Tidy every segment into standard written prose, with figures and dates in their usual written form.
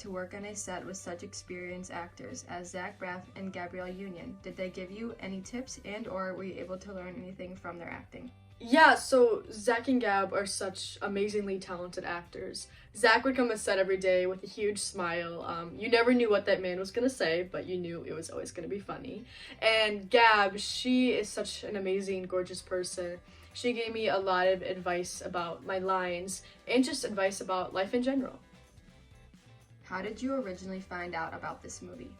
to work on a set with such experienced actors as Zach Braff and Gabrielle Union? Did they give you any tips and/or were you able to learn anything from their acting? Yeah, so Zach and Gab are such amazingly talented actors. Zach would come on set every day with a huge smile. You never knew what that man was gonna say, but you knew it was always gonna be funny. And Gab, she is such an amazing, gorgeous person. She gave me a lot of advice about my lines and just advice about life in general. How did you originally find out about this movie?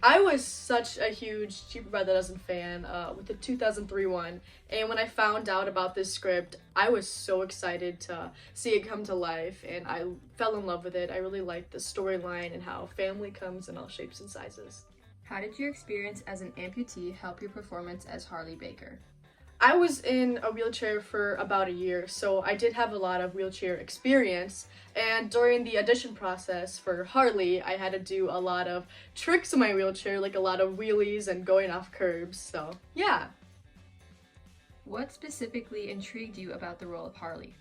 I was such a huge Cheaper by the Dozen fan with the 2003 one, and when I found out about this script, I was so excited to see it come to life, and I fell in love with it. I really liked the storyline and how family comes in all shapes and sizes. How did your experience as an amputee help your performance as Harley Baker? I was in a wheelchair for about a year, so I did have a lot of wheelchair experience, and during the audition process for Harley, I had to do a lot of tricks in my wheelchair, like a lot of wheelies and going off curbs, so yeah. What specifically intrigued you about the role of Harley?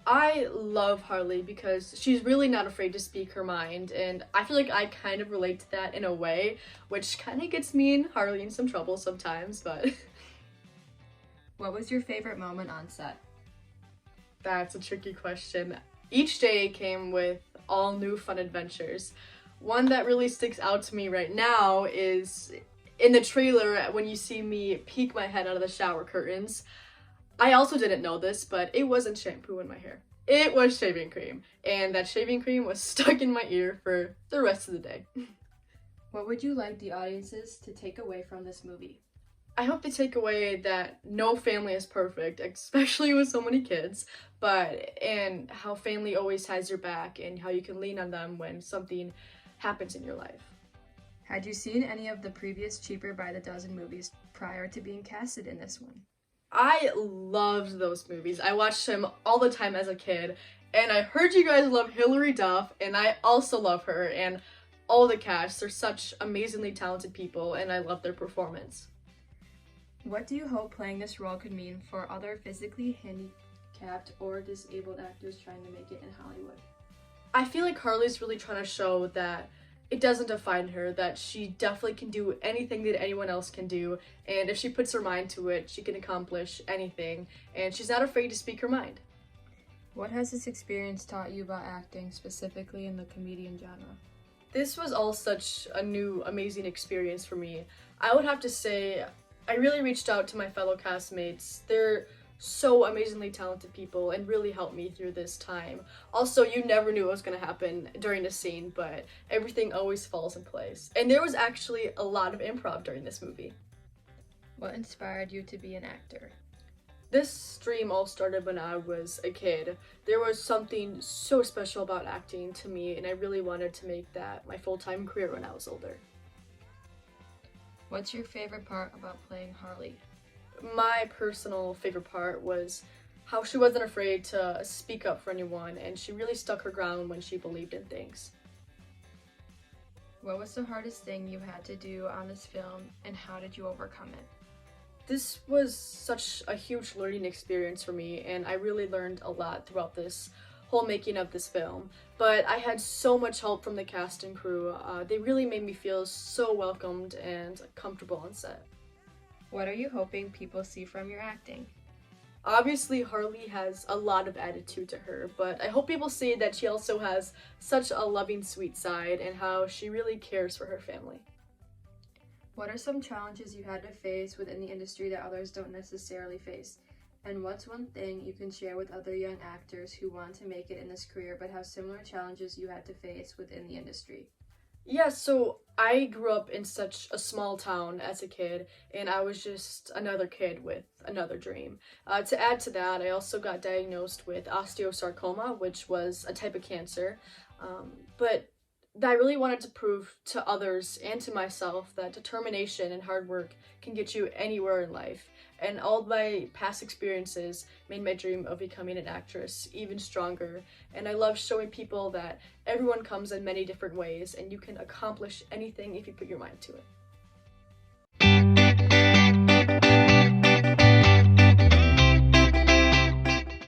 I love Harley because she's really not afraid to speak her mind, and I feel like I kind of relate to that in a way, which kind of gets me and Harley in some trouble sometimes, but... What was your favorite moment on set? That's a tricky question. Each day came with all new fun adventures. One that really sticks out to me right now is in the trailer when you see me peek my head out of the shower curtains. I also didn't know this, but it wasn't shampoo in my hair. It was shaving cream, and that shaving cream was stuck in my ear for the rest of the day. What would you like the audiences to take away from this movie? I hope they take away that no family is perfect, especially with so many kids, and how family always has your back and how you can lean on them when something happens in your life. Had you seen any of the previous Cheaper by the Dozen movies prior to being casted in this one? I loved those movies. I watched them all the time as a kid, and I heard you guys love Hilary Duff, and I also love her, and all the cast. They're such amazingly talented people, and I love their performance. What do you hope playing this role could mean for other physically handicapped or disabled actors trying to make it in Hollywood? I feel like Harley's really trying to show that it doesn't define her, that she definitely can do anything that anyone else can do, and if she puts her mind to it, she can accomplish anything, and she's not afraid to speak her mind. What has this experience taught you about acting, specifically in the comedian genre? This was all such a new, amazing experience for me. I would have to say I really reached out to my fellow castmates. They're so amazingly talented people and really helped me through this time. Also, you never knew what was going to happen during a scene, but everything always falls in place. And there was actually a lot of improv during this movie. What inspired you to be an actor? This dream all started when I was a kid. There was something so special about acting to me, and I really wanted to make that my full-time career when I was older. What's your favorite part about playing Harley? My personal favorite part was how she wasn't afraid to speak up for anyone, and she really stuck her ground when she believed in things. What was the hardest thing you had to do on this film, and how did you overcome it? This was such a huge learning experience for me, and I really learned a lot throughout this whole making of this film. But I had so much help from the cast and crew. They really made me feel so welcomed and comfortable on set. What are you hoping people see from your acting? Obviously, Harley has a lot of attitude to her, but I hope people see that she also has such a loving, sweet side and how she really cares for her family. What are some challenges you had to face within the industry that others don't necessarily face? And what's one thing you can share with other young actors who want to make it in this career but have similar challenges you had to face within the industry? Yeah, so I grew up in such a small town as a kid, and I was just another kid with another dream. To add to that, I also got diagnosed with osteosarcoma, which was a type of cancer, but I really wanted to prove to others and to myself that determination and hard work can get you anywhere in life. And all my past experiences made my dream of becoming an actress even stronger. And I love showing people that everyone comes in many different ways and you can accomplish anything if you put your mind to it.